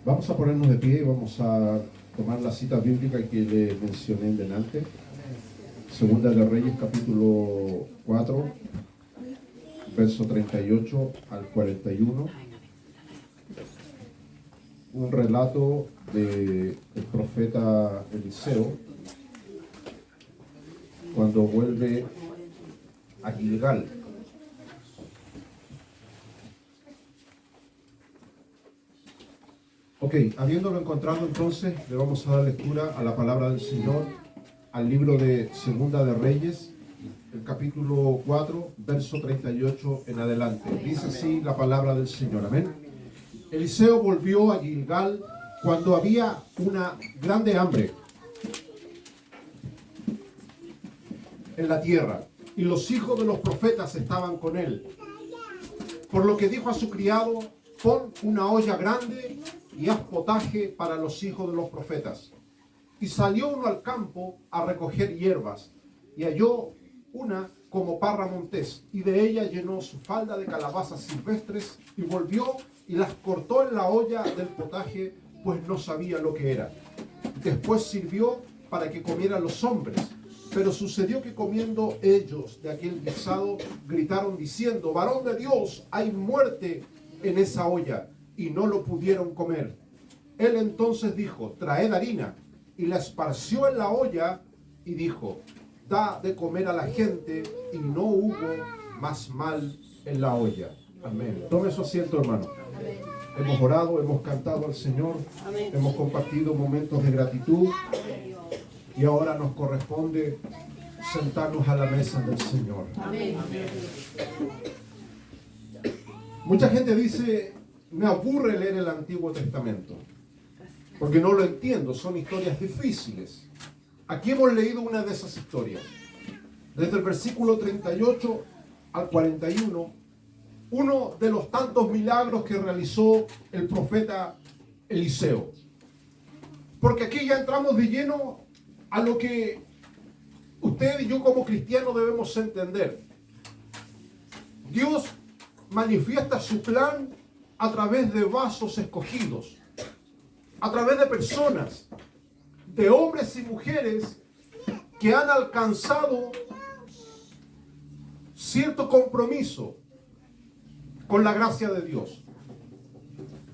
Vamos a ponernos de pie y vamos a tomar la cita bíblica que le mencioné en delante. Segunda de Reyes, capítulo 4, verso 38 al 41. Un relato del profeta Eliseo cuando vuelve a Gilgal. Ok, habiéndolo encontrado entonces, le vamos a dar lectura a la palabra del Señor, al libro de Segunda de Reyes, el capítulo 4, verso 38 en adelante. Dice así la palabra del Señor, amén. Eliseo volvió a Gilgal cuando había una grande hambre en la tierra, y los hijos de los profetas estaban con él. Por lo que dijo a su criado: pon una olla grande y haz potaje para los hijos de los profetas. Y salió uno al campo a recoger hierbas, y halló una como parra montés, y de ella llenó su falda de calabazas silvestres, y volvió y las cortó en la olla del potaje, pues no sabía lo que era. Después sirvió para que comieran los hombres. Pero sucedió que comiendo ellos de aquel guisado, gritaron diciendo: varón de Dios, hay muerte en esa olla, y no lo pudieron comer. Él entonces dijo: traed harina, y la esparció en la olla, y dijo: da de comer a la gente, y no hubo más mal en la olla. Amén. Tome su asiento, hermano. Amén. Hemos orado, hemos cantado al Señor. Amén. Hemos compartido momentos de gratitud. Y ahora nos corresponde sentarnos a la mesa del Señor. Amén. Mucha gente dice: me aburre leer el Antiguo Testamento, porque no lo entiendo, son historias difíciles. Aquí hemos leído una de esas historias. Desde el versículo 38 al 41, uno de los tantos milagros que realizó el profeta Eliseo. Porque aquí ya entramos de lleno a lo que usted y yo como cristianos debemos entender. Dios manifiesta su plan a través de vasos escogidos, a través de personas, de hombres y mujeres que han alcanzado cierto compromiso con la gracia de Dios.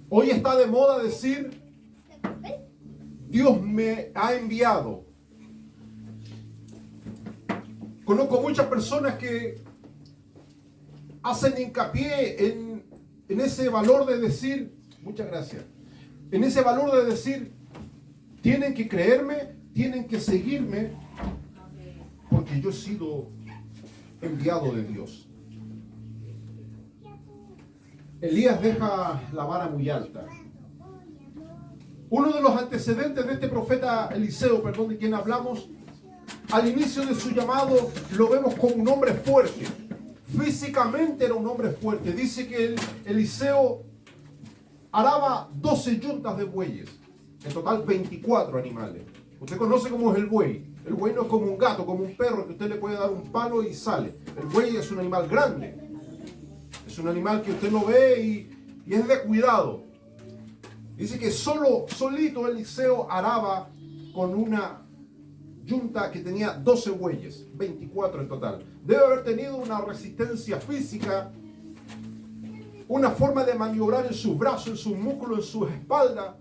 Hoy está de moda decir: Dios me ha enviado. Conozco muchas personas que hacen hincapié en ese valor de decir, muchas gracias, en ese valor de decir: tienen que creerme, tienen que seguirme, porque yo he sido enviado de Dios. Elías deja la vara muy alta. Uno de los antecedentes de este profeta Eliseo, de quien hablamos, al inicio de su llamado lo vemos como un hombre fuerte. Físicamente era un hombre fuerte. Dice que Eliseo araba 12 yuntas de bueyes. En total 24 animales. Usted conoce cómo es el buey. El buey no es como un gato, como un perro que usted le puede dar un palo y sale. El buey es un animal grande. Es un animal que usted lo ve y es de cuidado. Dice que solito Eliseo araba con una yunta que tenía 12 bueyes, 24 en total. Debe haber tenido una resistencia física, una forma de maniobrar en sus brazos, en sus músculos, en sus espaldas.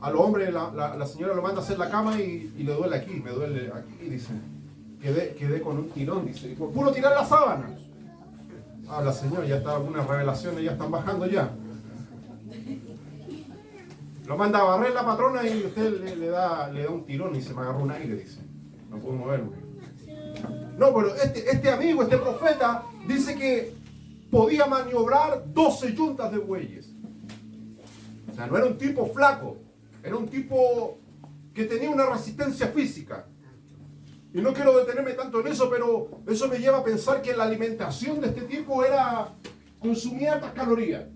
A los hombres la señora lo manda a hacer la cama y le duele aquí, me duele aquí, dice. Quedé con un tirón, dice. Por puro tirar la sábana. Ah, la señora ya está, algunas revelaciones ya están bajando ya. Lo manda a barrer la patrona y usted le da un tirón y se me agarró un aire, dice. No puedo moverme. No, pero este amigo, este profeta, dice que podía maniobrar 12 yuntas de bueyes. O sea, no era un tipo flaco, era un tipo que tenía una resistencia física. Y no quiero detenerme tanto en eso, pero eso me lleva a pensar que la alimentación de este tipo consumía altas calorías.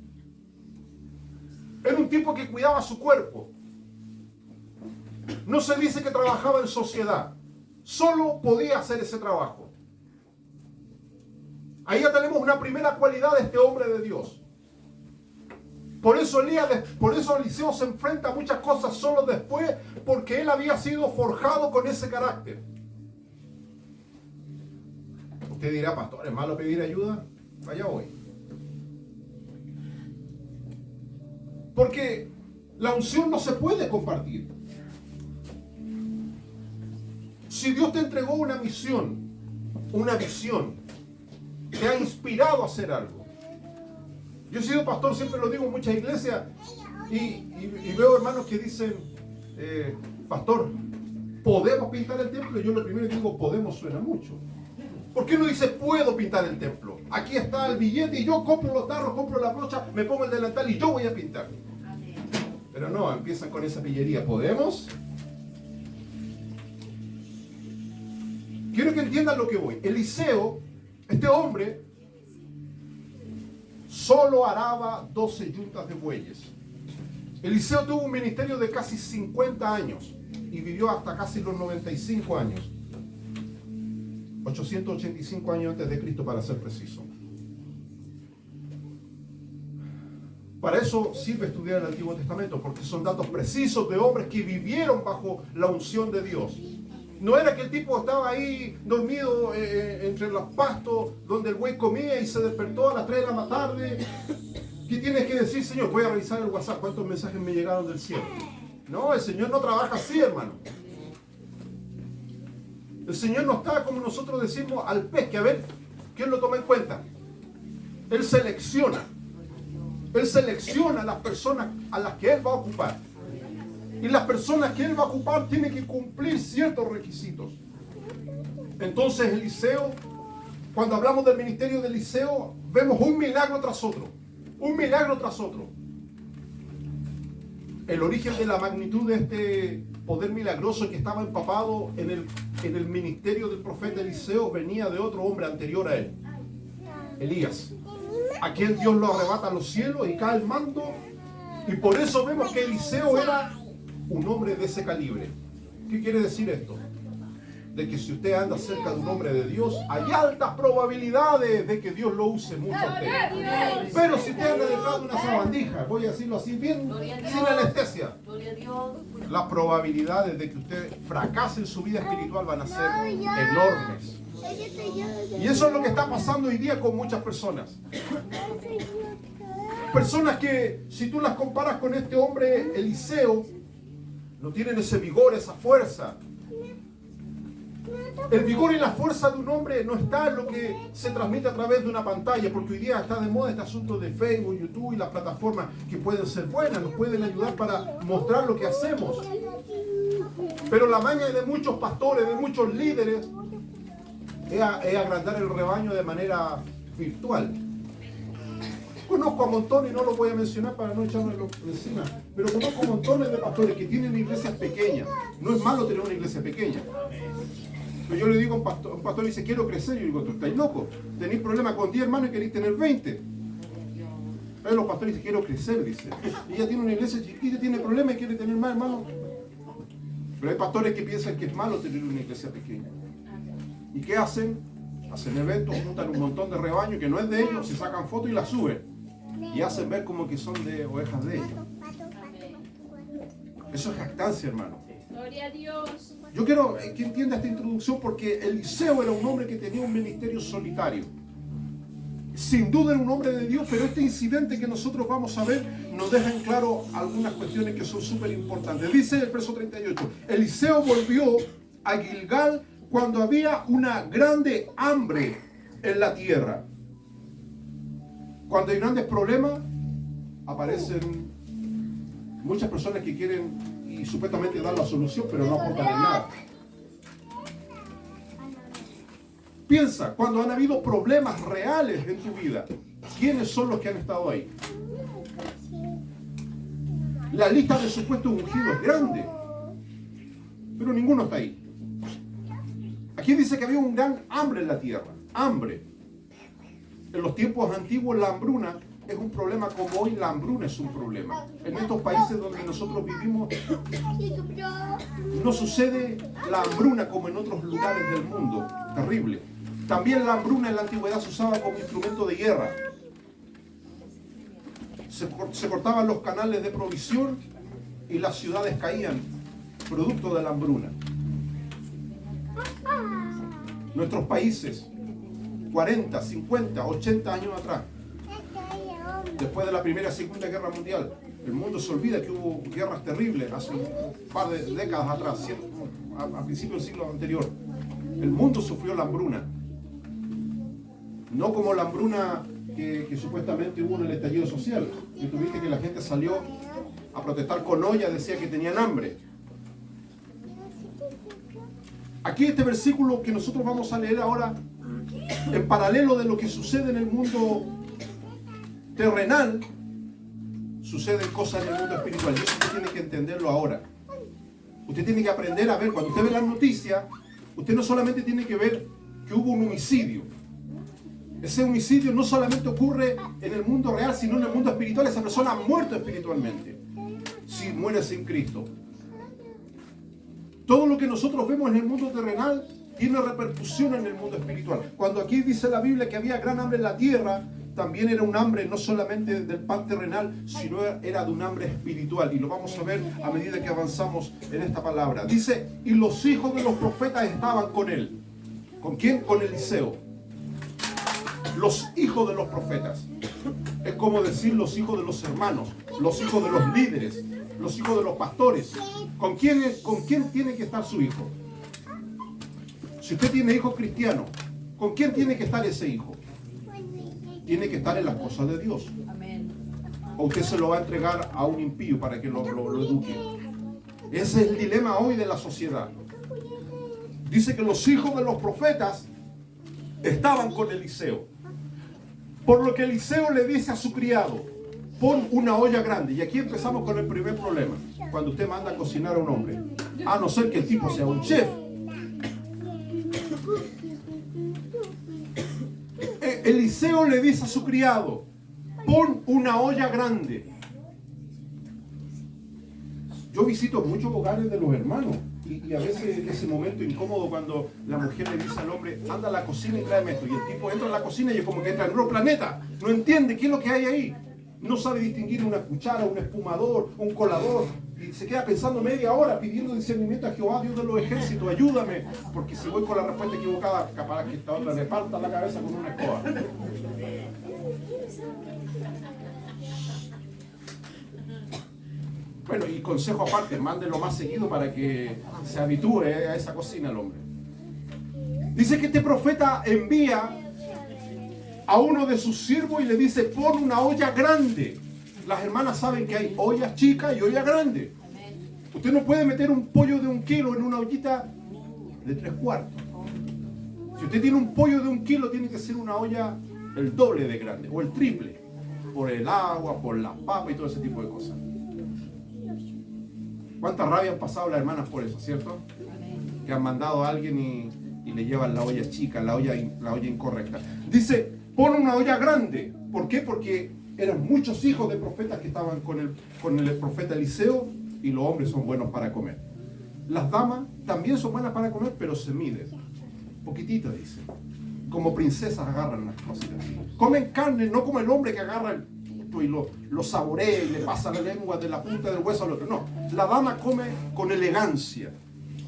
Era un tipo que cuidaba su cuerpo. No se dice que trabajaba en sociedad. Solo podía hacer ese trabajo. Ahí ya tenemos una primera cualidad de este hombre de Dios. Por eso Eliseo se enfrenta a muchas cosas solo después, porque él había sido forjado con ese carácter. Usted dirá, pastor, ¿es malo pedir ayuda? Allá voy. Porque la unción no se puede compartir. Si Dios te entregó una misión, una visión, te ha inspirado a hacer algo. Yo he sido pastor, siempre lo digo en muchas iglesias, y veo hermanos que dicen, pastor, ¿podemos pintar el templo? Y yo lo primero que digo, podemos suena mucho. ¿Por qué no dice puedo pintar el templo? Aquí está el billete y yo compro los tarros, compro la brocha, me pongo el delantal y yo voy a pintar. Pero no, empiezan con esa pillería. ¿Podemos? Quiero que entiendan lo que voy. Eliseo, este hombre, solo araba 12 yuntas de bueyes. Eliseo tuvo un ministerio de casi 50 años y vivió hasta casi los 95 años. 885 años antes de Cristo, para ser preciso. Para eso sirve estudiar el Antiguo Testamento, porque son datos precisos de hombres que vivieron bajo la unción de Dios. No era que el tipo estaba ahí dormido entre los pastos donde el buey comía y se despertó a las 3 de la tarde. ¿Qué tienes que decir, Señor? Voy a revisar el WhatsApp, ¿cuántos mensajes me llegaron del cielo? No, el Señor no trabaja así, hermano. El Señor no está como nosotros decimos al pez, que a ver, ¿quién lo toma en cuenta? Él selecciona. Él selecciona a las personas a las que Él va a ocupar. Y las personas que Él va a ocupar tienen que cumplir ciertos requisitos. Entonces Eliseo, cuando hablamos del ministerio de Eliseo, vemos un milagro tras otro. Un milagro tras otro. El origen de la magnitud de este poder milagroso que estaba empapado en el ministerio del profeta Eliseo venía de otro hombre anterior a él, Elías, a quien Dios lo arrebata a los cielos y cae el mando, y por eso vemos que Eliseo era un hombre de ese calibre. ¿Qué quiere decir esto? De que si usted anda cerca de un hombre de Dios, hay altas probabilidades de que Dios lo use mucho a usted. Pero si usted anda detrás de una sabandija, voy a decirlo así bien, sin anestesia, las probabilidades de que usted fracase en su vida espiritual van a ser enormes. Y eso es lo que está pasando hoy día con muchas personas. Personas que, si tú las comparas con este hombre Eliseo, no tienen ese vigor, esa fuerza. El vigor y la fuerza de un hombre no está en lo que se transmite a través de una pantalla, porque hoy día está de moda este asunto de Facebook, YouTube y las plataformas que pueden ser buenas, nos pueden ayudar para mostrar lo que hacemos. Pero la maña de muchos pastores, de muchos líderes, es agrandar el rebaño de manera virtual. Conozco a montones, no lo voy a mencionar para no echármelo encima, pero conozco montones de pastores que tienen iglesias pequeñas. No es malo tener una iglesia pequeña. Pero yo le digo a un pastor dice, quiero crecer. Y yo digo, tú estás loco. Tenéis problemas con 10 hermanos y queréis tener 20. Pero los pastores dicen, quiero crecer, dice. Y ella tiene una iglesia chiquita, tiene problemas y quiere tener más hermanos. Pero hay pastores que piensan que es malo tener una iglesia pequeña. ¿Y qué hacen? Hacen eventos, juntan un montón de rebaño que no es de ellos, se sacan fotos y las suben. Y hacen ver como que son de ovejas de ellos. Eso es jactancia, hermano. Gloria a Dios. Yo quiero que entienda esta introducción porque Eliseo era un hombre que tenía un ministerio solitario. Sin duda era un hombre de Dios, pero este incidente que nosotros vamos a ver nos deja en claro algunas cuestiones que son súper importantes. Dice el verso 38, Eliseo volvió a Gilgal cuando había una grande hambre en la tierra. Cuando hay grandes problemas, aparecen muchas personas que quieren y supuestamente dar la solución, pero no aportan en nada. Piensa, cuando han habido problemas reales en tu vida, ¿quiénes son los que han estado ahí? La lista de supuestos ungidos es grande, pero ninguno está ahí. Aquí dice que había un gran hambre en la tierra, hambre. En los tiempos antiguos la hambruna es un problema como hoy la hambruna es un problema. En estos países donde nosotros vivimos no sucede la hambruna como en otros lugares del mundo. Terrible. También la hambruna en la antigüedad se usaba como instrumento de guerra. se cortaban los canales de provisión y las ciudades caían, producto de la hambruna. Nuestros países, 40, 50, 80 años atrás, después de la Primera y Segunda Guerra Mundial, el mundo se olvida que hubo guerras terribles hace un par de décadas atrás, a principios del siglo anterior. El mundo sufrió la hambruna. No como la hambruna que supuestamente hubo en el estallido social, que tuviste que la gente salió a protestar con olla, decía que tenían hambre. Aquí este versículo que nosotros vamos a leer ahora, en paralelo de lo que sucede en el mundo terrenal, suceden cosas en el mundo espiritual. Y eso usted tiene que entenderlo ahora. Usted tiene que aprender a ver, cuando usted ve las noticias, usted no solamente tiene que ver que hubo un homicidio. Ese homicidio no solamente ocurre en el mundo real, sino en el mundo espiritual. Esa persona ha muerto espiritualmente, si muere sin Cristo. Todo lo que nosotros vemos en el mundo terrenal tiene repercusión en el mundo espiritual. Cuando aquí dice la Biblia que había gran hambre en la tierra, también era un hambre no solamente del pan terrenal, sino era de un hambre espiritual. Y lo vamos a ver a medida que avanzamos en esta palabra. Dice, y los hijos de los profetas estaban con él. ¿Con quién? Con Eliseo. Los hijos de los profetas. Es como decir los hijos de los hermanos, los hijos de los líderes, los hijos de los pastores. ¿Con quién tiene que estar su hijo? Si usted tiene hijos cristianos, ¿con quién tiene que estar ese hijo? Tiene que estar en las cosas de Dios. O usted se lo va a entregar a un impío para que lo eduque. Ese es el dilema hoy de la sociedad. Dice que los hijos de los profetas estaban con Eliseo. Por lo que Eliseo le dice a su criado, pon una olla grande. Y aquí empezamos con el primer problema. Cuando usted manda a cocinar a un hombre, a no ser que el tipo sea un chef. Eliseo le dice a su criado, pon una olla grande. Yo visito muchos hogares de los hermanos y a veces ese momento incómodo cuando la mujer le dice al hombre, anda a la cocina y tráeme esto. Y el tipo entra a la cocina y es como que entra en otro planeta. No entiende qué es lo que hay ahí. No sabe distinguir una cuchara, un espumador, un colador. Y se queda pensando media hora pidiendo discernimiento a Jehová, Dios de los ejércitos, ayúdame. Porque si voy con la respuesta equivocada, capaz que esta otra le parta la cabeza con una escoba. Bueno, y consejo aparte, mándelo más seguido para que se habitúe a esa cocina el hombre. Dice que este profeta envía a uno de sus siervos y le dice, pon una olla grande. Las hermanas saben que hay ollas chicas y ollas grandes. Usted no puede meter un pollo de 1 kilo en una ollita de 3/4. Si usted tiene un pollo de 1 kilo, tiene que ser una olla el doble de grande o el triple. Por el agua, por las papas y todo ese tipo de cosas. ¿Cuánta rabia han pasado las hermanas por eso, cierto? Que han mandado a alguien y le llevan la olla chica, la olla incorrecta. Dice, pon una olla grande. ¿Por qué? Porque eran muchos hijos de profetas que estaban con el profeta Eliseo y los hombres son buenos para comer. Las damas también son buenas para comer, pero se miden. Poquitito, dice. Como princesas agarran las cositas. Comen carne, no como el hombre que agarra el y lo saborea y le pasa la lengua de la punta del hueso al otro. No, la dama come con elegancia.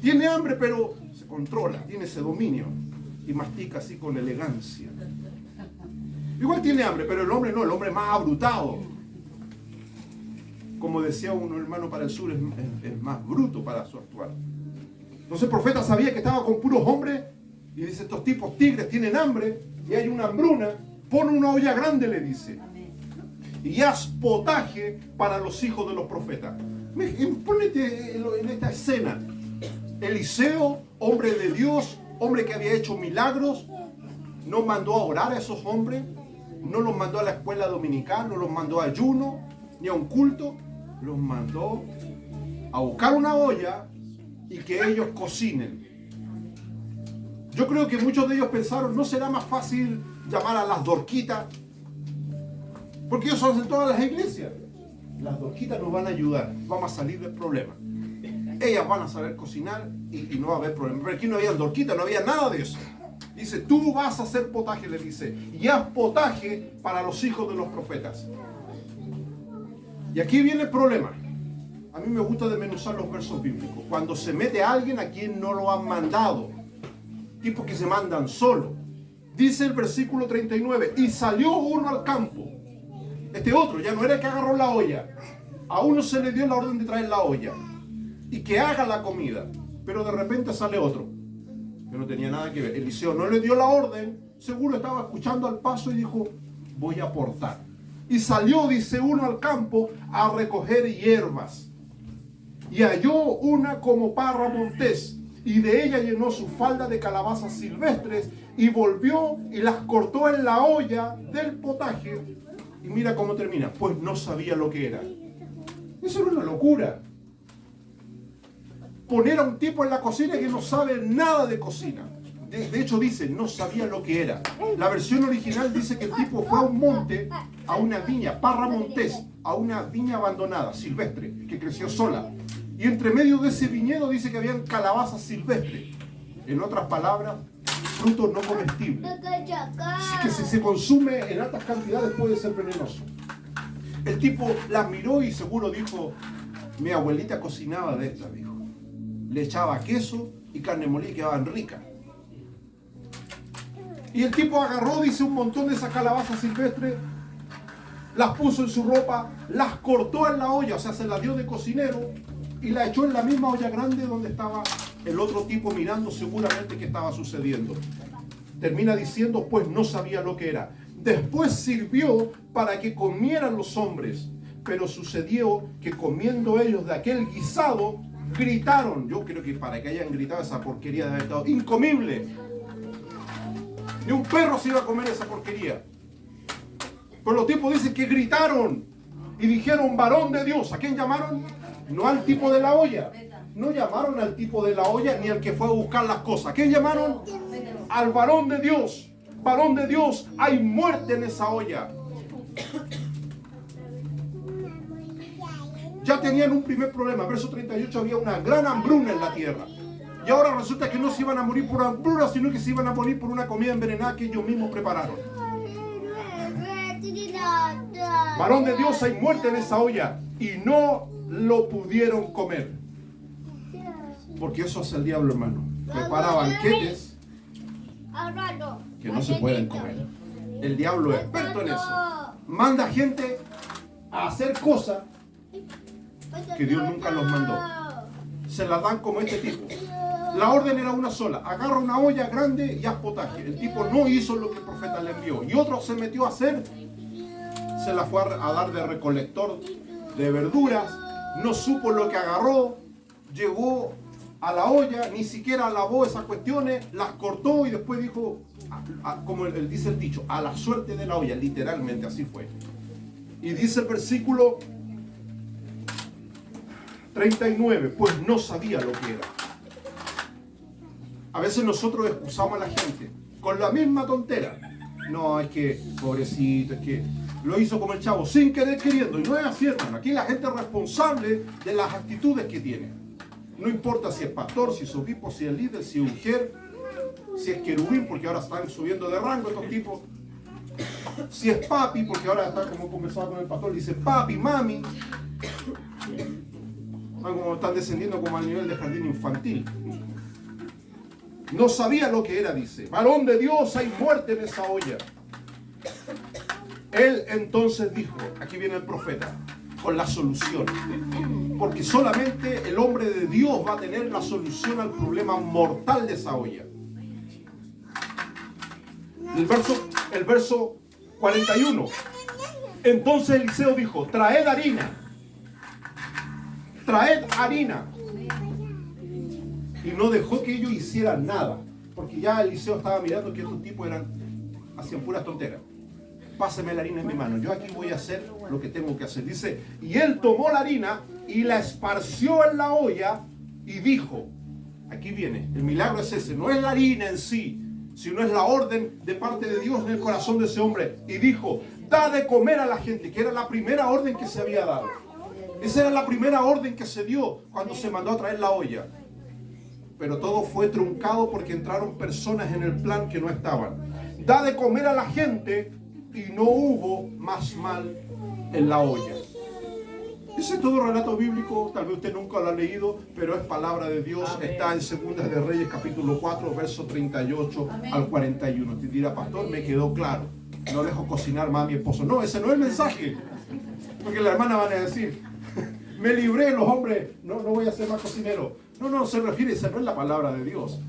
Tiene hambre, pero se controla, tiene ese dominio y mastica así con elegancia. Igual tiene hambre, pero el hombre no, el hombre es más abrutado. Como decía un hermano para el sur, es más bruto para su actuar. Entonces el profeta sabía que estaba con puros hombres y dice, estos tipos tigres tienen hambre y hay una hambruna, pon una olla grande, le dice. Y haz potaje para los hijos de los profetas. Ponete en esta escena. Eliseo, hombre de Dios, hombre que había hecho milagros, no mandó a orar a esos hombres, no los mandó a la escuela dominical, no los mandó a ayuno, ni a un culto, los mandó a buscar una olla y que ellos cocinen. Yo creo que muchos de ellos pensaron, ¿no será más fácil llamar a las dorquitas? Porque ellos son en todas las iglesias. Las dorquitas nos van a ayudar, vamos a salir del problema. Ellas van a saber cocinar y no va a haber problema. Pero aquí no había dorquitas, no había nada de eso. Dice, tú vas a hacer potaje, le dice, y haz potaje para los hijos de los profetas. Y aquí viene el problema. A mí me gusta desmenuzar los versos bíblicos. Cuando se mete a alguien a quien no lo han mandado, tipos que se mandan solo. Dice el versículo 39, y salió uno al campo. Este otro, ya no era el que agarró la olla. A uno se le dio la orden de traer la olla y que haga la comida. Pero de repente sale otro, que no tenía nada que ver. Eliseo no le dio la orden, seguro estaba escuchando al paso y dijo, voy a aportar. Y salió, dice, uno al campo a recoger hierbas. Y halló una como parra montés, y de ella llenó su falda de calabazas silvestres, y volvió y las cortó en la olla del potaje. Y mira cómo termina, pues no sabía lo que era. Eso era una locura. Poner a un tipo en la cocina que no sabe nada de cocina. De hecho dice, no sabía lo que era. La versión original dice que el tipo fue a un monte, a una viña, parra montés, a una viña abandonada, silvestre, que creció sola. Y entre medio de ese viñedo dice que habían calabazas silvestres. En otras palabras, fruto no comestible. Así que si se consume en altas cantidades puede ser venenoso. El tipo las miró y seguro dijo, mi abuelita cocinaba de estas, dijo. Le echaba queso y carne molida y quedaban ricas. Y el tipo agarró, dice, un montón de esas calabazas silvestres, las puso en su ropa, las cortó en la olla, o sea, se las dio de cocinero y la echó en la misma olla grande donde estaba el otro tipo mirando seguramente qué estaba sucediendo. Termina diciendo, pues no sabía lo que era. Después sirvió para que comieran los hombres, pero sucedió que comiendo ellos de aquel guisado, gritaron. Yo creo que para que hayan gritado esa porquería de haber estado incomible. Ni un perro se iba a comer esa porquería. Pero los tipos dicen que gritaron y dijeron, varón de Dios. ¿A quién llamaron? No al tipo de la olla. No llamaron al tipo de la olla ni al que fue a buscar las cosas. ¿A quién llamaron? Al varón de Dios. Varón de Dios, hay muerte en esa olla. Ya tenían un primer problema. Verso 38, había una gran hambruna en la tierra. Y ahora resulta que no se iban a morir por hambruna, sino que se iban a morir por una comida envenenada que ellos mismos prepararon. Varón de Dios, hay muerte en esa olla. Y no lo pudieron comer. Porque eso hace el diablo, hermano. Prepara banquetes que no se pueden comer. El diablo es experto en eso. Manda gente a hacer cosas que Dios nunca los mandó. Se las dan como este tipo. La orden era una sola. Agarra una olla grande y haz potaje. El tipo no hizo lo que el profeta le envió. Y otro se metió a hacer. Se la fue a dar de recolector de verduras. No supo lo que agarró. Llegó a la olla, ni siquiera lavó esas cuestiones, las cortó y después dijo, como él dice el dicho, a la suerte de la olla, literalmente así fue. Y dice el versículo 39, pues no sabía lo que era. A veces nosotros excusamos a la gente con la misma tontera. No, es que, pobrecito, es que lo hizo como el chavo, sin querer queriendo. Y no es así, hermano. Aquí la gente es responsable de las actitudes que tiene. No importa si es pastor, si es obispo, si es líder, si es mujer, si es querubín, porque ahora están subiendo de rango estos tipos. Si es papi, porque ahora está como comenzaba con el pastor, dice papi, mami. Están descendiendo como al nivel de jardín infantil. No sabía lo que era, dice. Varón de Dios, hay muerte en esa olla. Él entonces dijo, aquí viene el profeta, con la solución. Porque solamente el hombre de Dios va a tener la solución al problema mortal de esa olla. El verso 41. Entonces Eliseo dijo, traed harina. Traed harina. Y no dejó que ellos hicieran nada. Porque ya Eliseo estaba mirando que estos tipos hacían puras tonteras. Páseme la harina en mi mano. Yo aquí voy a hacer lo que tengo que hacer. Dice, y él tomó la harina y la esparció en la olla y dijo, aquí viene, el milagro es ese, no es la harina en sí, sino es la orden de parte de Dios en el corazón de ese hombre. Y dijo, da de comer a la gente, que era la primera orden que se había dado. Esa era la primera orden que se dio cuando se mandó a traer la olla. Pero todo fue truncado porque entraron personas en el plan que no estaban. Da de comer a la gente y no hubo más mal en la olla. Ese es todo relato bíblico, tal vez usted nunca lo ha leído, pero es palabra de Dios. Amén. Está en Segunda de Reyes, capítulo 4, verso 38 Amén. Al 41. Te dirá, pastor, me quedó claro. No dejo cocinar más a mi esposo. No, ese no es el mensaje. Porque la hermana van a decir, me libré, los hombres, no voy a ser más cocinero. No, se refiere, esa no es la palabra de Dios.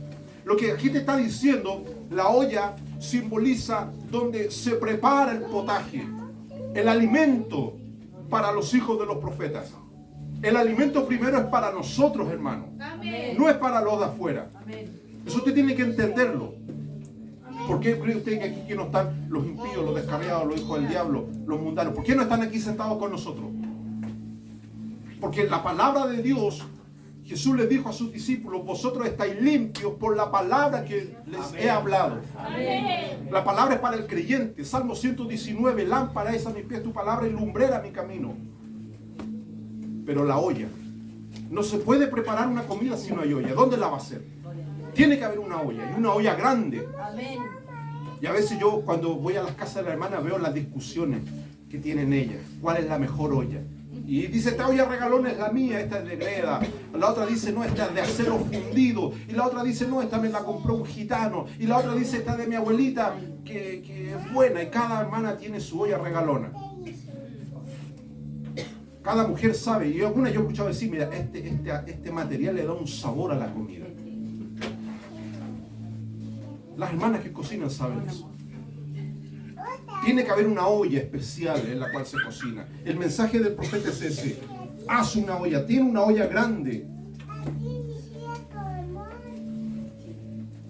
Lo que aquí te está diciendo, la olla simboliza donde se prepara el potaje, el alimento para los hijos de los profetas. El alimento primero es para nosotros, hermano. Amén. No es para los de afuera. Amén. Eso usted tiene que entenderlo. Amén. ¿Por qué cree usted que aquí no están los impíos, los descarriados, los hijos del diablo, los mundanos? ¿Por qué no están aquí sentados con nosotros? Porque la palabra de Dios, Jesús les dijo a sus discípulos, vosotros estáis limpios por la palabra que les Amén. He hablado. Amén. La palabra es para el creyente. Salmo 119, lámpara es a mis pies tu palabra y lumbrera mi camino. Pero la olla, no se puede preparar una comida si no hay olla. ¿Dónde la va a hacer? Tiene que haber una olla, y una olla grande. Amén. Y a veces yo cuando voy a las casas de la hermana veo las discusiones que tienen ellas. ¿Cuál es la mejor olla? Y dice, esta olla regalona es la mía, esta es de greda. La otra dice, no, esta es de acero fundido. Y la otra dice, no, esta me la compró un gitano. Y la otra dice, esta es de mi abuelita, que es buena. Y cada hermana tiene su olla regalona. Cada mujer sabe. Y alguna yo he escuchado decir, mira, este material le da un sabor a la comida. Las hermanas que cocinan saben eso. Tiene que haber una olla especial en la cual se cocina. El mensaje del profeta es ese. Haz una olla, tiene una olla grande.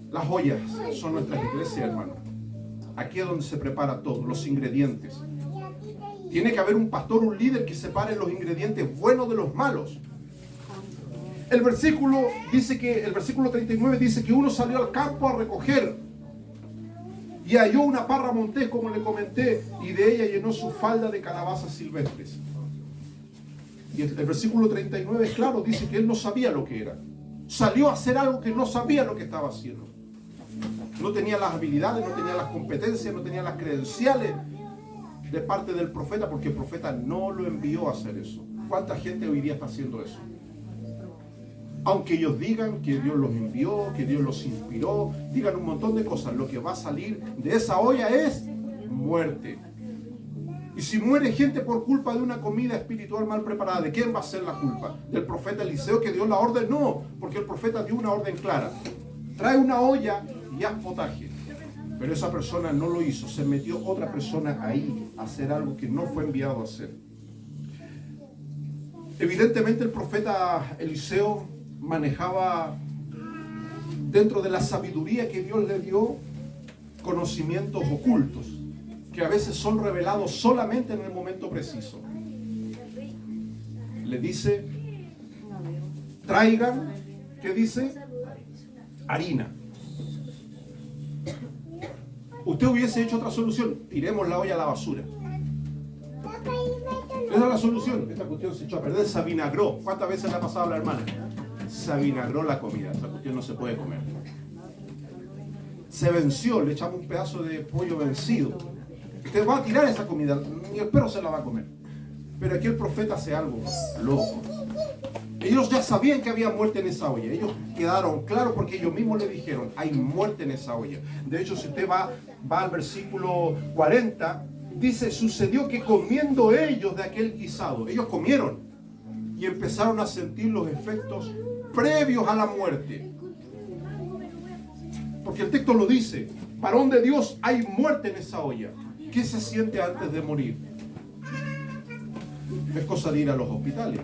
Las ollas son nuestras iglesias, hermano. Aquí es donde se prepara todo, los ingredientes. Tiene que haber un pastor, un líder que separe los ingredientes buenos de los malos. El versículo 39 dice que uno salió al campo a recoger. Y halló una parra montés, como le comenté, y de ella llenó su falda de calabazas silvestres. Y el versículo 39 es claro, dice que él no sabía lo que era. Salió a hacer algo que no sabía lo que estaba haciendo. No tenía las habilidades, no tenía las competencias, no tenía las credenciales de parte del profeta, porque el profeta no lo envió a hacer eso. ¿Cuánta gente hoy día está haciendo eso? Aunque ellos digan que Dios los envió, que Dios los inspiró, digan un montón de cosas, lo que va a salir de esa olla es muerte. Y si muere gente por culpa de una comida espiritual mal preparada, ¿de quién va a ser la culpa? ¿Del profeta Eliseo que dio la orden? No, porque el profeta dio una orden clara. Trae una olla y haz potaje. Pero esa persona no lo hizo, se metió otra persona ahí a hacer algo que no fue enviado a hacer. Evidentemente el profeta Eliseo manejaba, dentro de la sabiduría que Dios le dio, conocimientos ocultos que a veces son revelados solamente en el momento preciso. Le dice, traigan, ¿qué dice? Harina. Usted hubiese hecho otra solución, tiremos la olla a la basura. Esa es la solución. Esta cuestión se echó a perder, se avinagró. ¿Cuántas veces le ha pasado a la hermana? Se avinagró la comida, esta cuestión no se puede comer. Se venció, le echamos un pedazo de pollo vencido. Usted va a tirar esa comida, ni el perro se la va a comer. Pero aquí el profeta hace algo loco. Ellos ya sabían que había muerte en esa olla. Ellos quedaron claros porque ellos mismos le dijeron, hay muerte en esa olla. De hecho, si usted va al versículo 40, dice, sucedió que comiendo ellos de aquel guisado, ellos comieron y empezaron a sentir los efectos previos a la muerte. Porque el texto lo dice, varón de Dios, hay muerte en esa olla. ¿Qué se siente antes de morir? Es cosa de ir a los hospitales.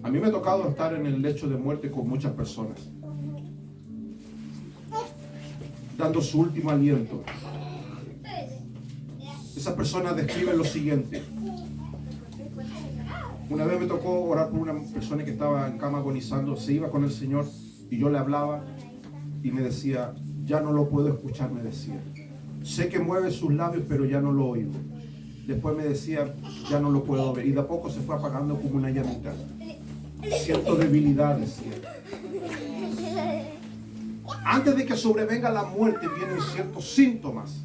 A mí me ha tocado estar en el lecho de muerte con muchas personas, dando su último aliento. Esas personas describen lo siguiente. Una vez me tocó orar por una persona que estaba en cama agonizando, se iba con el Señor y yo le hablaba y me decía, ya no lo puedo escuchar, me decía. Sé que mueve sus labios, pero ya no lo oigo. Después me decía, ya no lo puedo ver. Y de a poco se fue apagando como una llamita. Siento debilidad, decía. Antes de que sobrevenga la muerte vienen ciertos síntomas.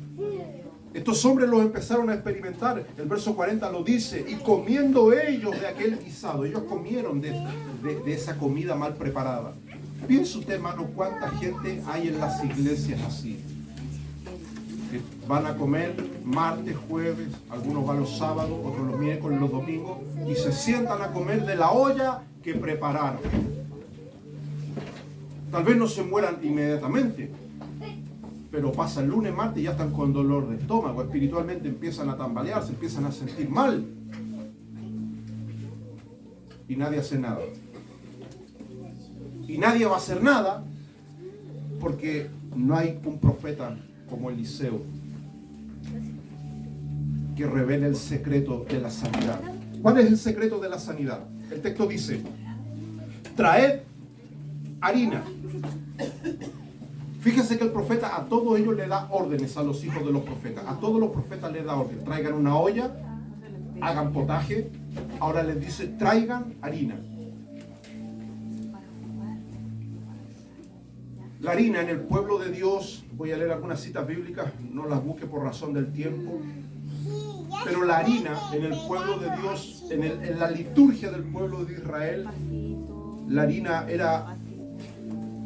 Estos hombres los empezaron a experimentar. El verso 40 lo dice. Y comiendo ellos de aquel guisado. Ellos comieron de esa comida mal preparada. Piense usted, hermano, cuánta gente hay en las iglesias así. Que van a comer martes, jueves, algunos van los sábados, otros los miércoles, los domingos. Y se sientan a comer de la olla que prepararon. Tal vez no se mueran inmediatamente. Pero pasa el lunes, martes y ya están con dolor de estómago. Espiritualmente empiezan a tambalear, se empiezan a sentir mal. Y nadie hace nada. Y nadie va a hacer nada porque no hay un profeta como Eliseo que revele el secreto de la sanidad. ¿Cuál es el secreto de la sanidad? El texto dice: traed harina. Fíjese que el profeta a todos ellos le da órdenes a los hijos de los profetas. A todos los profetas les da orden. Traigan una olla, hagan potaje. Ahora les dice: traigan harina. La harina en el pueblo de Dios, voy a leer algunas citas bíblicas, no las busque por razón del tiempo, pero la harina en el pueblo de Dios, en la liturgia del pueblo de Israel, la harina era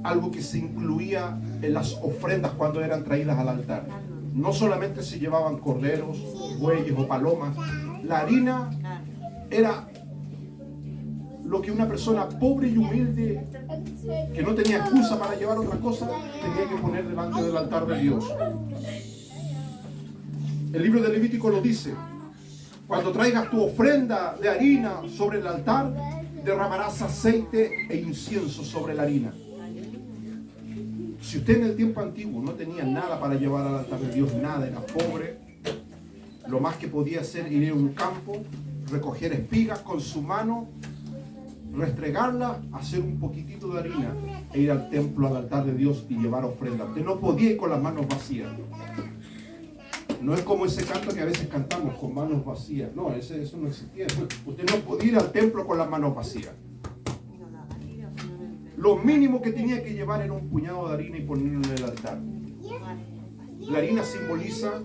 algo que se incluía en las ofrendas cuando eran traídas al altar. No solamente se llevaban corderos, bueyes o palomas, la harina era lo que una persona pobre y humilde, que no tenía excusa para llevar otra cosa, tenía que poner delante del altar de Dios. El libro de Levítico lo dice: cuando traigas tu ofrenda de harina sobre el altar, derramarás aceite e incienso sobre la harina. Si usted en el tiempo antiguo no tenía nada para llevar al altar de Dios, nada, era pobre, lo más que podía hacer ir a un campo, recoger espigas con su mano, restregarlas, hacer un poquitito de harina e ir al templo, al altar de Dios y llevar ofrenda. Usted no podía ir con las manos vacías. No es como ese canto que a veces cantamos con manos vacías. No, eso no existía. Usted no podía ir al templo con las manos vacías. Lo mínimo que tenía que llevar era un puñado de harina y ponerlo en el altar. La harina simboliza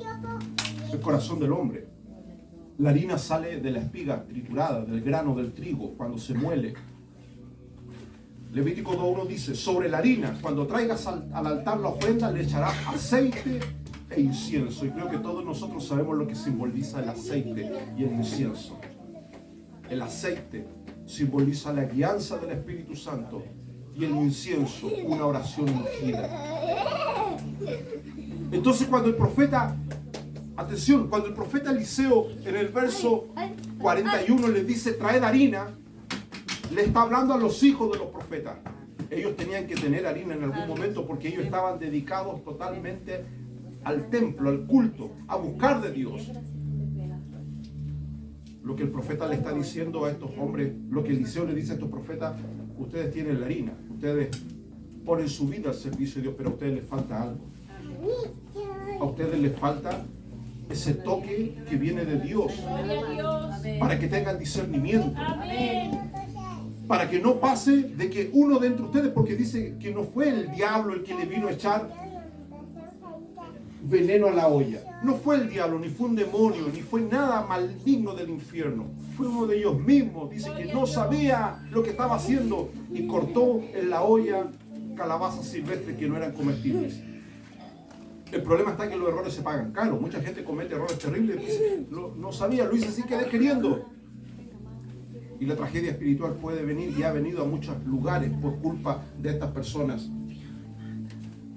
el corazón del hombre. La harina sale de la espiga triturada, del grano del trigo, cuando se muele. Levítico 2:1 dice: sobre la harina, cuando traigas al altar la ofrenda, le echarás aceite e incienso. Y creo que todos nosotros sabemos lo que simboliza el aceite y el incienso. El aceite simboliza la guianza del Espíritu Santo y el incienso, una oración ungida. Entonces cuando el profeta, atención, cuando el profeta Eliseo en el verso 41 les dice: traed harina, le está hablando a los hijos de los profetas. Ellos tenían que tener harina en algún momento porque ellos estaban dedicados totalmente al templo, al culto, a buscar de Dios. Lo que el profeta le está diciendo a estos hombres, lo que Eliseo le dice a estos profetas: ustedes tienen la harina, ustedes ponen su vida al servicio de Dios, pero a ustedes les falta algo. A ustedes les falta ese toque que viene de Dios, para que tengan discernimiento, para que no pase de que uno de entre ustedes, porque dice que no fue el diablo el que le vino a echar veneno a la olla, no fue el diablo, ni fue un demonio, ni fue nada maligno del infierno, fue uno de ellos mismos. Dice que no sabía lo que estaba haciendo y cortó en la olla calabazas silvestres que no eran comestibles. El problema está que los errores se pagan caro. Mucha gente comete errores terribles. Dice: no sabía, lo hice así, quedé queriendo. Y la tragedia espiritual puede venir y ha venido a muchos lugares por culpa de estas personas.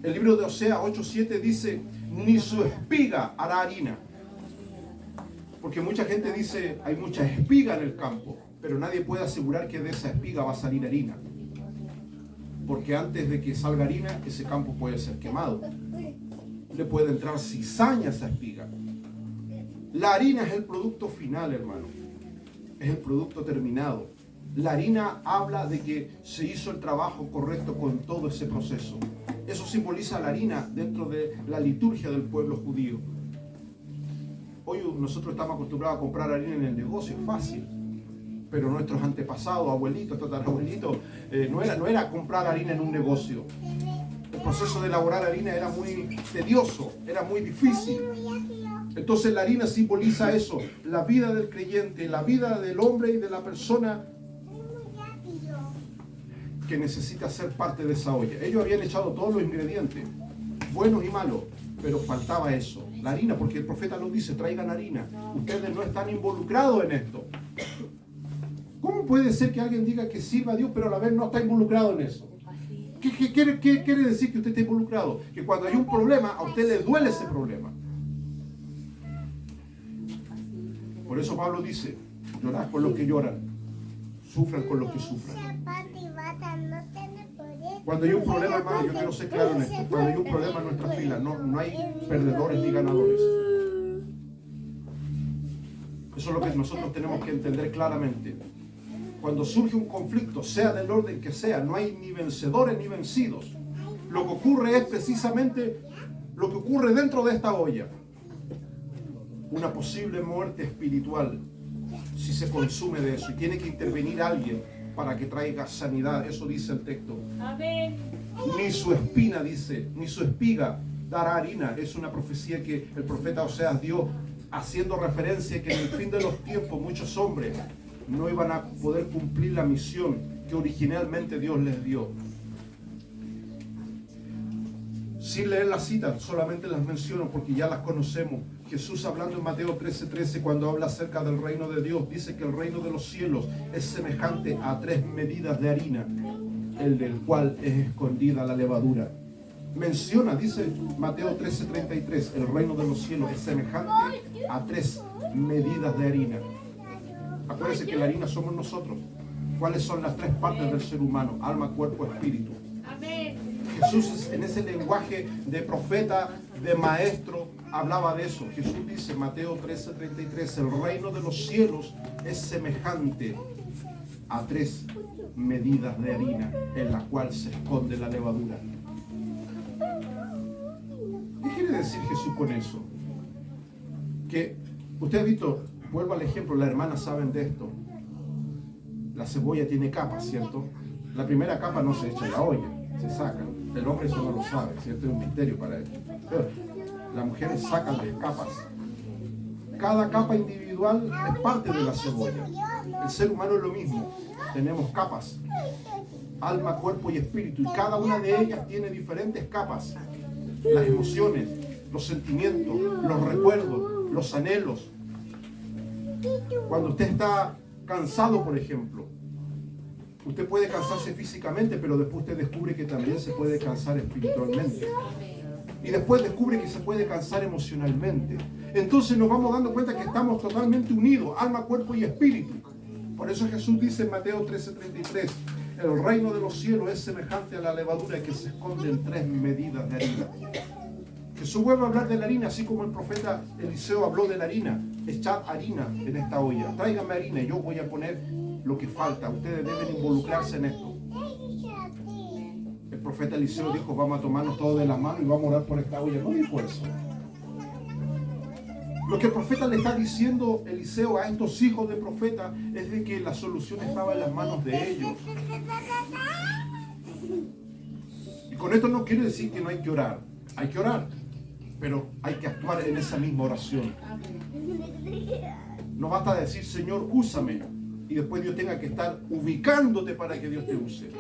El libro de Oseas 8:7 dice: ni su espiga hará harina. Porque mucha gente dice: hay mucha espiga en el campo, pero nadie puede asegurar que de esa espiga va a salir harina. Porque antes de que salga harina, ese campo puede ser quemado. Le puede entrar cizaña a esa espiga. La harina es el producto final, hermano. Es el producto terminado. La harina habla de que se hizo el trabajo correcto con todo ese proceso. Eso simboliza la harina dentro de la liturgia del pueblo judío. Hoy nosotros estamos acostumbrados a comprar harina en el negocio, es fácil. Pero nuestros antepasados, abuelitos, tatarabuelitos, no era comprar harina en un negocio. El proceso de elaborar harina era muy tedioso, era muy difícil. Entonces la harina simboliza eso, la vida del creyente, la vida del hombre y de la persona que necesita ser parte de esa olla. Ellos habían echado todos los ingredientes, buenos y malos, pero faltaba eso, la harina, porque el profeta nos dice, traigan harina. Ustedes no están involucrados en esto. ¿Cómo puede ser que alguien diga que sirva a Dios, pero a la vez no está involucrado en eso? ¿Qué quiere decir que usted está involucrado? Que cuando hay un problema, a usted le duele ese problema. Por eso Pablo dice, llorad con los que lloran, sufran con los que sufran. Cuando hay un problema, hermano, yo quiero ser claro en esto, cuando hay un problema en nuestra fila, no hay perdedores ni ganadores. Eso es lo que nosotros tenemos que entender claramente. Cuando surge un conflicto, sea del orden que sea, no hay ni vencedores ni vencidos. Lo que ocurre es precisamente lo que ocurre dentro de esta olla. Una posible muerte espiritual si se consume de eso. Y tiene que intervenir alguien para que traiga sanidad. Eso dice el texto. Amén. Ni su espina, dice, ni su espiga dará harina. Es una profecía que el profeta Oseas dio, haciendo referencia que en el fin de los tiempos muchos hombres no iban a poder cumplir la misión que originalmente Dios les dio. Sin leer las citas, solamente las menciono porque ya las conocemos. Jesús, hablando en Mateo 13:13, cuando habla acerca del reino de Dios, dice que el reino de los cielos es semejante a 3 medidas de harina, el del cual es escondida la levadura. Menciona, dice Mateo 13:33, el reino de los cielos es semejante a 3 medidas de harina. Acuérdense que la harina somos nosotros. ¿Cuáles son las 3 partes del ser humano? Alma, cuerpo, espíritu. Jesús, en ese lenguaje de profeta, de maestro, hablaba de eso. Jesús dice, Mateo 13:33, el reino de los cielos es semejante a 3 medidas de harina en la cual se esconde la levadura. ¿Qué quiere decir Jesús con eso? Que usted ha visto, vuelvo al ejemplo, las hermanas saben de esto. La cebolla tiene capas, ¿cierto? La primera capa no se echa en la olla, se saca. El hombre eso no lo sabe, ¿cierto? Es un misterio para él. Pero las mujeres sacan las capas. Cada capa individual es parte de la cebolla. El ser humano es lo mismo. Tenemos capas, alma, cuerpo y espíritu. Y cada una de ellas tiene diferentes capas. Las emociones, los sentimientos, los recuerdos, los anhelos. Cuando usted está cansado, por ejemplo, usted puede cansarse físicamente, pero después usted descubre que también se puede cansar espiritualmente. Y después descubre que se puede cansar emocionalmente. Entonces nos vamos dando cuenta que estamos totalmente unidos, alma, cuerpo y espíritu. Por eso Jesús dice en Mateo 13:33, el reino de los cielos es semejante a la levadura que se esconde en 3 medidas de harina. Jesús vuelve a hablar de la harina, así como el profeta Eliseo habló de la harina. Echad harina en esta olla, tráigame harina y yo voy a poner lo que falta. Ustedes deben involucrarse en esto. El profeta Eliseo dijo, vamos a tomarnos todos de las manos y vamos a orar por esta olla. No dijo eso. Lo que el profeta le está diciendo Eliseo a estos hijos de profeta es de que la solución estaba en las manos de ellos. Y con esto no quiere decir que no hay que orar. Hay que orar, pero hay que actuar en esa misma oración. No basta decir, Señor, úsame, y después Dios tenga que estar ubicándote para que Dios te use.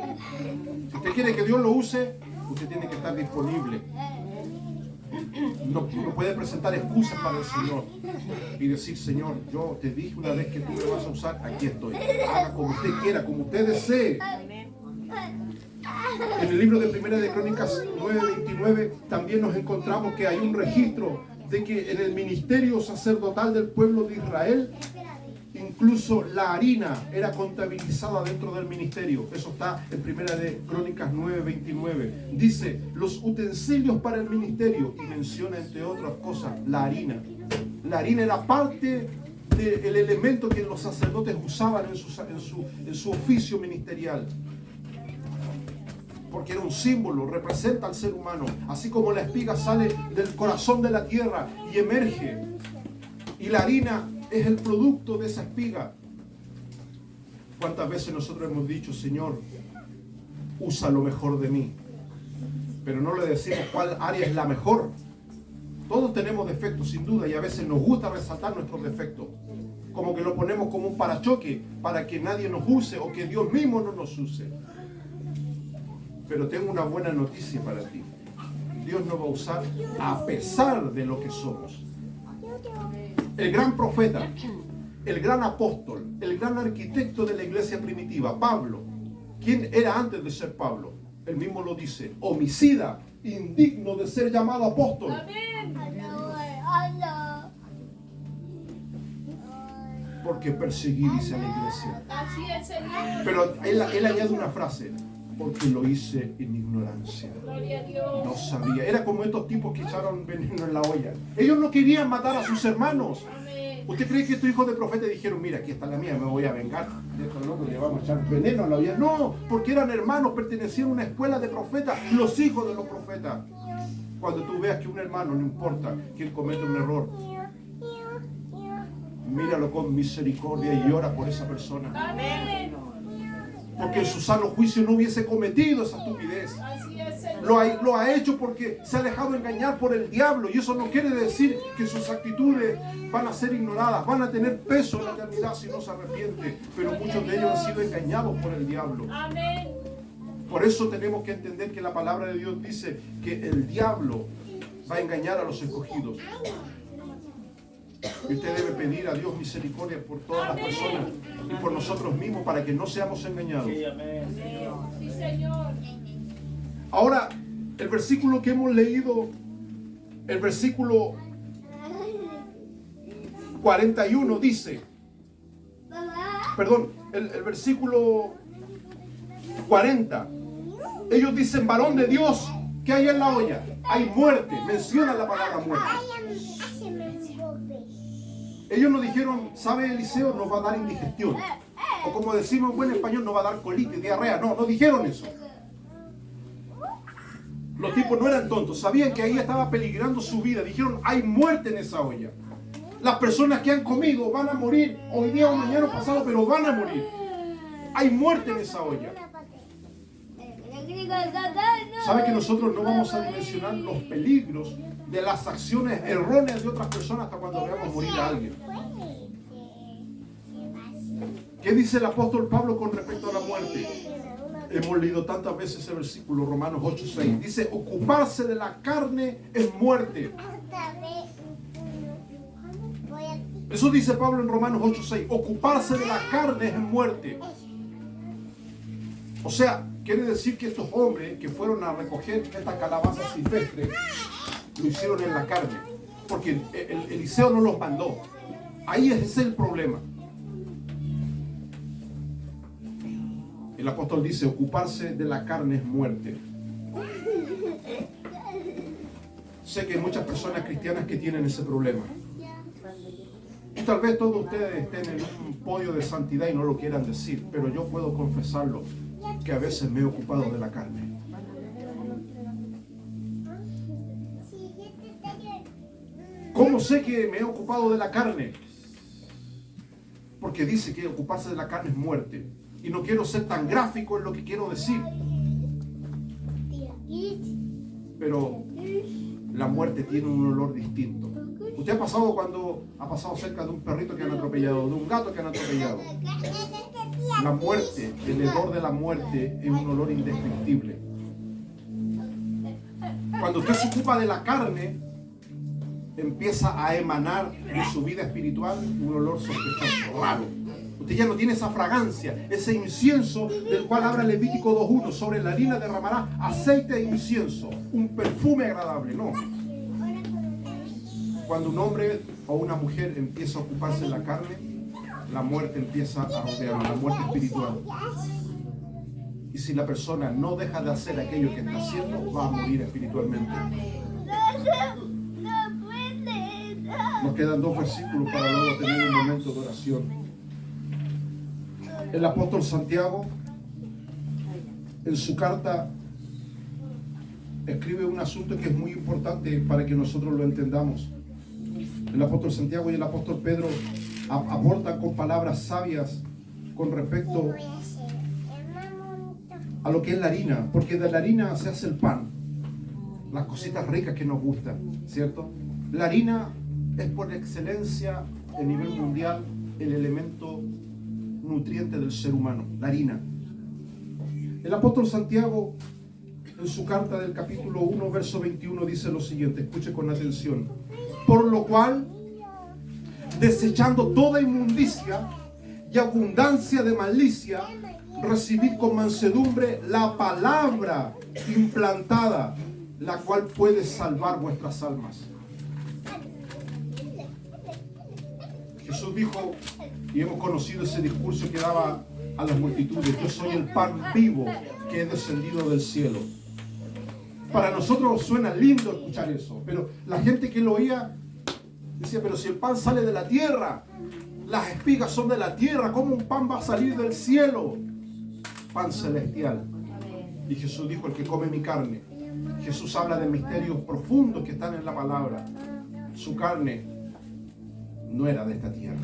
Si usted quiere que Dios lo use, usted tiene que estar disponible. No puede presentar excusas para el Señor y decir, Señor, yo te dije una vez que tú me vas a usar, aquí estoy. Haga como usted quiera, como usted desee. En el libro de Primera de Crónicas 9:29 también nos encontramos que hay un registro de que en el ministerio sacerdotal del pueblo de Israel, incluso la harina era contabilizada dentro del ministerio. Eso está en Primera de Crónicas 9:29. Dice, los utensilios para el ministerio, y menciona entre otras cosas la harina. La harina era parte del elemento que los sacerdotes usaban en su oficio ministerial. Porque era un símbolo, representa al ser humano. Así como la espiga sale del corazón de la tierra y emerge. Y la harina es el producto de esa espiga. ¿Cuántas veces nosotros hemos dicho, Señor, usa lo mejor de mí? Pero no le decimos cuál área es la mejor. Todos tenemos defectos, sin duda, y a veces nos gusta resaltar nuestros defectos. Como que lo ponemos como un parachoque para que nadie nos use o que Dios mismo no nos use. Pero tengo una buena noticia para ti. Dios nos va a usar a pesar de lo que somos. El gran profeta, el gran apóstol, el gran arquitecto de la iglesia primitiva, Pablo. ¿Quién era antes de ser Pablo? Él mismo lo dice, homicida, indigno de ser llamado apóstol. Porque perseguí, dice a la iglesia. Así es, Señor. Pero él añade una frase, porque lo hice en ignorancia. Gloria a Dios. No sabía. Era como estos tipos que echaron veneno en la olla. Ellos no querían matar a sus hermanos. Amén. ¿Usted cree que estos hijos de profeta dijeron, mira, aquí está la mía, me voy a vengar de estos locos, le vamos a echar veneno a la olla? No, porque eran hermanos, pertenecían a una escuela de profetas, los hijos de los profetas. Cuando tú veas que un hermano, no importa que él cometa un error, míralo con misericordia y ora por esa persona. Amén. Porque en su sano juicio no hubiese cometido esa estupidez. Así es, Señor. Lo ha hecho porque se ha dejado engañar por el diablo. Y eso no quiere decir que sus actitudes van a ser ignoradas, van a tener peso en la eternidad si no se arrepiente. Pero muchos de ellos han sido engañados por el diablo. Amén. Por eso tenemos que entender que la palabra de Dios dice que el diablo va a engañar a los escogidos. Y usted debe pedir a Dios misericordia por todas las personas y por nosotros mismos para que no seamos engañados. Sí, amén. Sí, Señor. Ahora, el versículo que hemos leído, el versículo 41 dice, perdón, el versículo 40, ellos dicen, varón de Dios, ¿qué hay en la olla? Hay muerte, menciona la palabra muerte. Ellos no dijeron, ¿sabe Eliseo? Nos va a dar indigestión. O como decimos en buen español, nos va a dar colitis, diarrea. No dijeron eso. Los tipos no eran tontos, sabían que ahí estaba peligrando su vida. Dijeron, hay muerte en esa olla. Las personas que han comido van a morir hoy día o mañana pasado, pero van a morir. Hay muerte en esa olla. ¿Sabe que nosotros no vamos a dimensionar los peligros de las acciones erróneas de otras personas hasta cuando veamos morir a alguien? ¿Qué dice el apóstol Pablo con respecto a la muerte? Hemos leído tantas veces el versículo Romanos 8:6. Dice, ocuparse de la carne es muerte. Eso dice Pablo en Romanos 8:6. Ocuparse de la carne es muerte. O sea, quiere decir que estos hombres que fueron a recoger estas calabazas silvestres lo hicieron en la carne, porque Eliseo no los mandó. Ahí es el problema. El apóstol dice, ocuparse de la carne es muerte. Sé que hay muchas personas cristianas que tienen ese problema. Y tal vez todos ustedes estén en un podio de santidad y no lo quieran decir, pero yo puedo confesarlo, que a veces me he ocupado de la carne. ¿Cómo sé que me he ocupado de la carne? Porque dice que ocuparse de la carne es muerte. Y no quiero ser tan gráfico en lo que quiero decir. Pero la muerte tiene un olor distinto. ¿Usted ha pasado cuando ha pasado cerca de un perrito que han atropellado, de un gato que han atropellado? La muerte, el hedor de la muerte es un olor indescriptible. Cuando usted se ocupa de la carne, empieza a emanar de su vida espiritual un olor sospechoso, raro. Usted ya no tiene esa fragancia, ese incienso del cual habla Levítico 2:1. Sobre la harina derramará aceite e incienso, un perfume agradable. No. Cuando un hombre o una mujer empieza a ocuparse de la carne, la muerte empieza a rodear, la muerte espiritual. Y si la persona no deja de hacer aquello que está haciendo, va a morir espiritualmente. Nos quedan 2 versículos para luego tener un momento de oración. El apóstol Santiago, en su carta, escribe un asunto que es muy importante para que nosotros lo entendamos. El apóstol Santiago y el apóstol Pedro aportan con palabras sabias con respecto a lo que es la harina, porque de la harina se hace el pan, las cositas ricas que nos gustan, ¿cierto? La harina es por excelencia a nivel mundial el elemento nutriente del ser humano, la harina. El apóstol Santiago, en su carta del capítulo 1, verso 21, dice lo siguiente, escuche con atención. Por lo cual, desechando toda inmundicia y abundancia de malicia, recibid con mansedumbre la palabra implantada, la cual puede salvar vuestras almas. Jesús dijo, y hemos conocido ese discurso que daba a las multitudes, yo soy el pan vivo que he descendido del cielo. Para nosotros suena lindo escuchar eso, pero la gente que lo oía decía, pero si el pan sale de la tierra, las espigas son de la tierra, ¿cómo un pan va a salir del cielo? Pan celestial. Y Jesús dijo, el que come mi carne. Jesús habla de misterios profundos que están en la palabra. Su carne no era de esta tierra.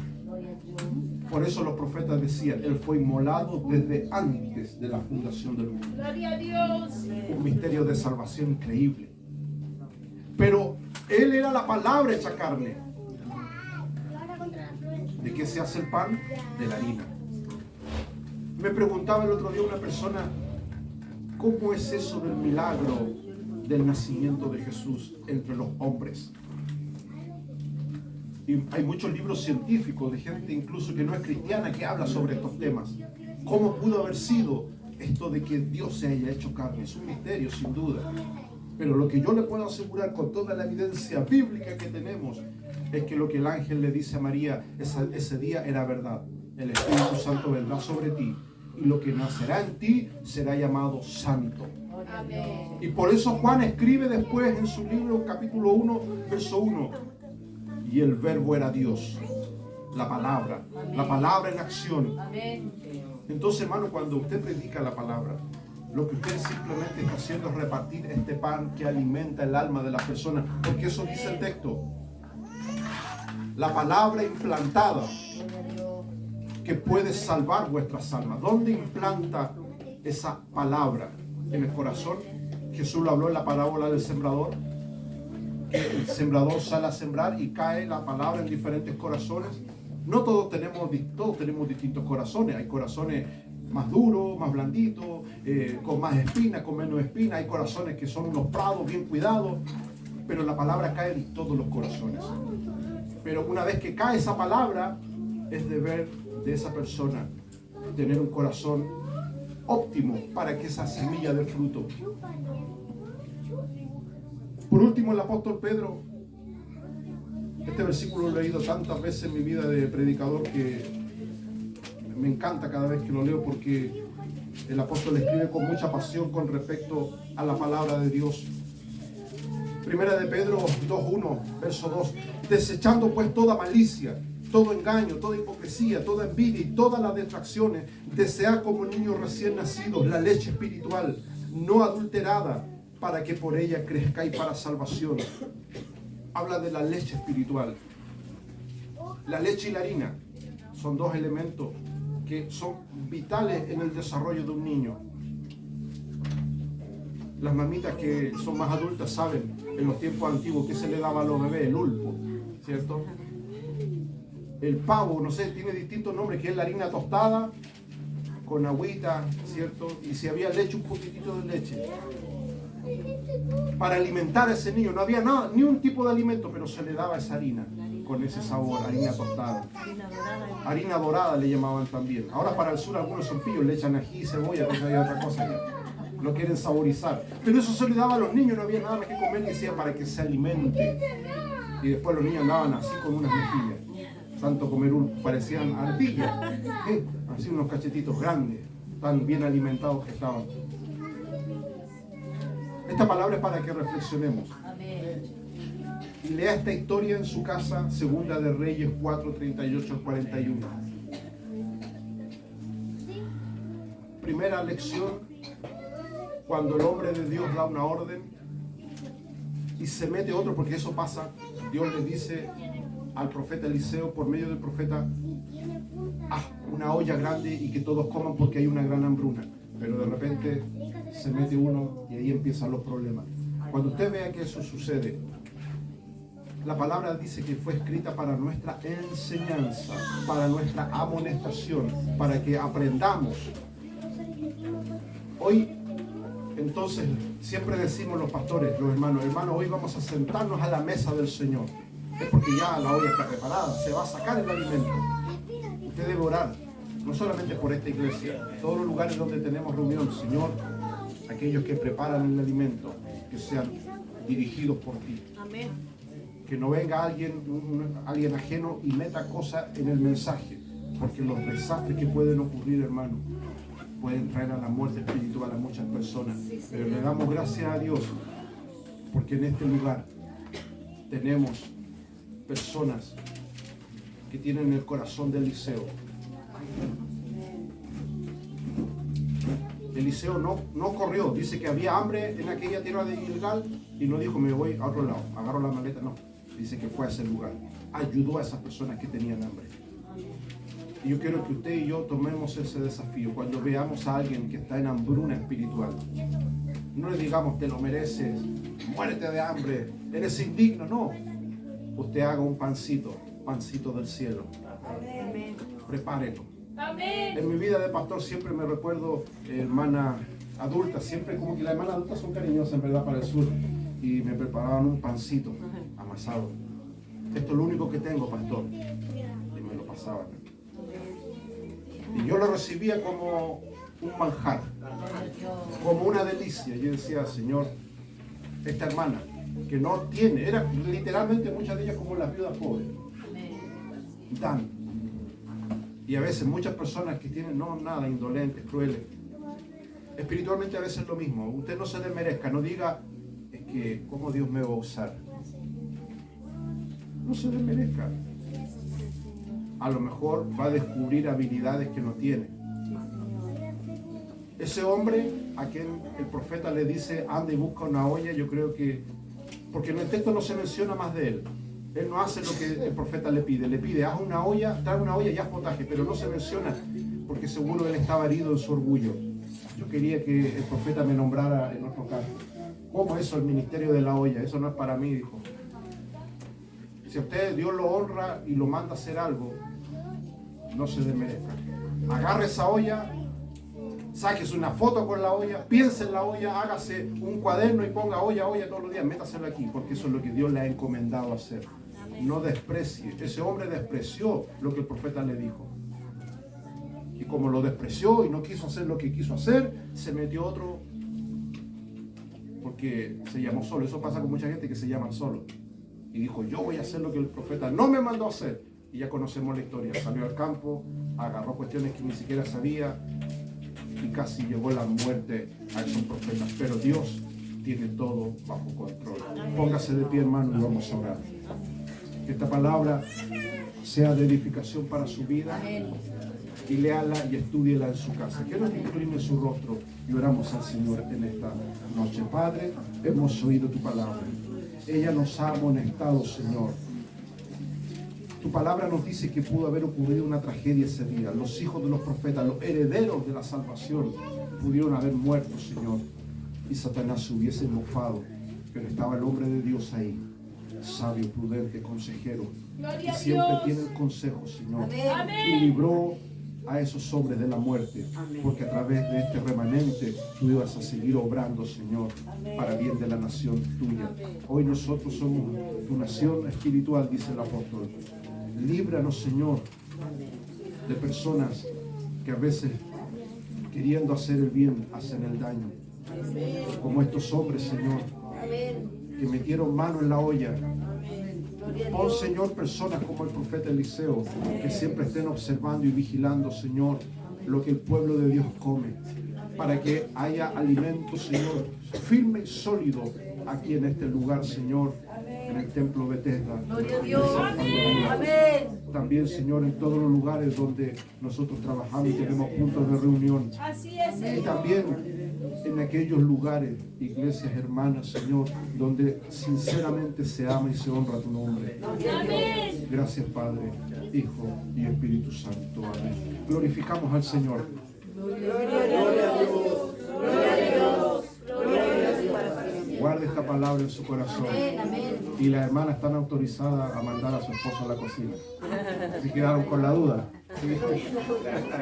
Por eso los profetas decían, Él fue inmolado desde antes de la fundación del mundo. Gloria a Dios. Un misterio de salvación increíble. Pero Él era la palabra hecha carne. ¿De qué se hace el pan? De la harina. Me preguntaba el otro día una persona, ¿cómo es eso del milagro del nacimiento de Jesús entre los hombres? Y hay muchos libros científicos de gente incluso que no es cristiana que habla sobre estos temas. ¿Cómo pudo haber sido esto de que Dios se haya hecho carne? Es un misterio, sin duda. Pero lo que yo le puedo asegurar con toda la evidencia bíblica que tenemos es que lo que el ángel le dice a María ese día era verdad. El Espíritu Santo vendrá sobre ti y lo que nacerá en ti será llamado santo. Amén. Y por eso Juan escribe después en su libro capítulo 1, verso 1. Y el verbo era Dios, la palabra en acción. Amén. Entonces, hermano, cuando usted predica la palabra, lo que usted simplemente está haciendo es repartir este pan que alimenta el alma de las personas, porque eso dice el texto. La palabra implantada que puede salvar vuestras almas. ¿Dónde implanta esa palabra? En el corazón. Jesús lo habló en la parábola del sembrador. El sembrador sale a sembrar y cae la palabra en diferentes corazones. No todos tenemos distintos corazones. Hay corazones más duros, más blanditos, con más espinas, con menos espinas. Hay corazones que son unos prados bien cuidados. Pero la palabra cae en todos los corazones. Pero una vez que cae esa palabra, es deber de esa persona tener un corazón óptimo para que esa semilla dé fruto. Por último, el apóstol Pedro, este versículo lo he leído tantas veces en mi vida de predicador que me encanta cada vez que lo leo porque el apóstol escribe con mucha pasión con respecto a la palabra de Dios. Primera de Pedro 2:1, verso 2. Desechando pues toda malicia, todo engaño, toda hipocresía, toda envidia y todas las distracciones, desead como niños recién nacidos la leche espiritual, no adulterada, para que por ella crezcáis para salvación. Habla de la leche espiritual. La leche y la harina son dos elementos que son vitales en el desarrollo de un niño. Las mamitas que son más adultas saben en los tiempos antiguos que se le daba a los bebés, el ulpo, ¿cierto? El pavo, no sé, tiene distintos nombres, que es la harina tostada con agüita, ¿cierto? Y si había leche, un poquitito de leche. Para alimentar a ese niño, no había nada, ni un tipo de alimento, pero se le daba esa harina, con ese sabor, harina tostada. Harina dorada le llamaban también. Ahora para el sur algunos son pillos, le echan ají, cebolla, porque hay otra cosa ya. Lo quieren saborizar. Pero eso se le daba a los niños, no había nada más que comer, y decía para que se alimente. Y después los niños andaban así con unas mejillas. Tanto comer parecían ardillas, así unos cachetitos grandes, tan bien alimentados que estaban. Esta palabra es para que reflexionemos. Y lea esta historia en su casa, Segunda de Reyes 4:38 al 41. Primera lección, cuando el hombre de Dios da una orden y se mete otro, porque eso pasa, Dios le dice al profeta Eliseo, por medio del profeta, haz una olla grande y que todos coman porque hay una gran hambruna. Pero de repente se mete uno y ahí empiezan los problemas. Cuando usted vea que eso sucede, La palabra dice que fue escrita para nuestra enseñanza, para nuestra amonestación, para que aprendamos. Hoy, entonces, siempre decimos los pastores, los hermanos, hoy vamos a sentarnos a la mesa del Señor. Es porque ya la olla está preparada, se va a sacar el alimento. Usted debe orar, no solamente por esta iglesia, todos los lugares donde tenemos reunión. Señor, aquellos que preparan el alimento, que sean dirigidos por ti. Amén. Que no venga alguien ajeno y meta cosas en el mensaje, porque los desastres que pueden ocurrir, hermano, pueden traer a la muerte espiritual a muchas personas. Pero le damos gracias a Dios, porque en este lugar tenemos personas que tienen el corazón de Eliseo. Eliseo no corrió, dice que había hambre en aquella tierra de Gilgal y no dijo me voy a otro lado, agarro la maleta, no. Dice que fue a ese lugar, ayudó a esas personas que tenían hambre. Y yo quiero que usted y yo tomemos ese desafío. Cuando veamos a alguien que está en hambruna espiritual, no le digamos te lo mereces, muérete de hambre, eres indigno, no. Usted haga un pancito del cielo. Amén. Prepárelo. Amén. En mi vida de pastor siempre me recuerdo hermana adulta, siempre como que las hermanas adultas son cariñosas en verdad para el sur, y me preparaban un pancito amasado. Esto es lo único que tengo, pastor. Y me lo pasaban. Y yo lo recibía como un manjar, como una delicia. Yo decía, Señor, esta hermana que no tiene, era literalmente muchas de ellas como las viudas pobres, dan. Y a veces muchas personas que tienen nada, indolentes, crueles, espiritualmente a veces es lo mismo. Usted no se desmerezca, no diga, es que cómo Dios me va a usar. No se desmerezca. A lo mejor va a descubrir habilidades que no tiene. Ese hombre a quien el profeta le dice, anda y busca una olla, yo creo que, porque en el texto no se menciona más de él. Él no hace lo que el profeta le pide, haz una olla, trae una olla y haz potaje, pero no se menciona, porque seguro él estaba herido en su orgullo. Yo quería que el profeta me nombrara en otro caso. ¿Cómo eso, el ministerio de la olla? Eso no es para mí, dijo. Si a usted Dios lo honra y lo manda a hacer algo, no se desmerezca. Agarre esa olla, sáquese una foto con la olla, piense en la olla, hágase un cuaderno y ponga olla todos los días, métaselo aquí, porque eso es lo que Dios le ha encomendado hacer. No desprecie. Ese hombre despreció lo que el profeta le dijo. Y como lo despreció y no quiso hacer lo que quiso hacer, se metió otro, porque se llamó solo. Eso pasa con mucha gente que se llaman solo. Y dijo, yo voy a hacer lo que el profeta no me mandó a hacer. Y ya conocemos la historia. Salió al campo, agarró cuestiones que ni siquiera sabía y casi llevó la muerte a esos profetas. Pero Dios tiene todo bajo control. Póngase de pie, hermano, y vamos a orar. Que esta palabra sea de edificación para su vida. Y léala y estúdiela en su casa. Quiero que incline su rostro y oramos al Señor en esta noche. Padre, hemos oído tu palabra. Ella nos ha amonestado, Señor. Tu palabra nos dice que pudo haber ocurrido una tragedia ese día. Los hijos de los profetas, los herederos de la salvación, pudieron haber muerto, Señor. Y Satanás se hubiese mofado. Pero estaba el hombre de Dios ahí, sabio, prudente, consejero. Y siempre tiene el consejo, Señor. Y libró a esos hombres de la muerte, porque a través de este remanente tú ibas a seguir obrando, Señor, para bien de la nación tuya. Hoy nosotros somos tu nación espiritual, dice el apóstol. Líbranos, Señor, de personas que a veces, queriendo hacer el bien, hacen el daño. Como estos hombres, Señor, que metieron mano en la olla. Pon, Señor, personas como el profeta Eliseo, que siempre estén observando y vigilando, Señor, lo que el pueblo de Dios come, para que haya alimento, Señor, firme y sólido aquí en este lugar, Señor, en el templo Bethesda. Gloria a Dios. Amén. También, Señor, en todos los lugares donde nosotros trabajamos y tenemos puntos de reunión. Así es, Y Señor. también en aquellos lugares, iglesias hermanas, Señor, donde sinceramente se ama y se honra tu nombre. Amén. Gracias, Padre, Hijo y Espíritu Santo. Amén. Glorificamos al Señor. Gloria a Dios. Gloria a Dios. Gloria a Dios. Gloria a Dios para siempre. Guarde esta palabra. abren su corazón. Amén, amén. Y las hermanas están autorizadas a mandar a su esposo a la cocina. Si quedaron con la duda. ¿Sí?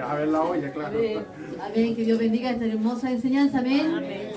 A ver la olla, claro. Amén. Que Dios bendiga esta hermosa enseñanza. Amén.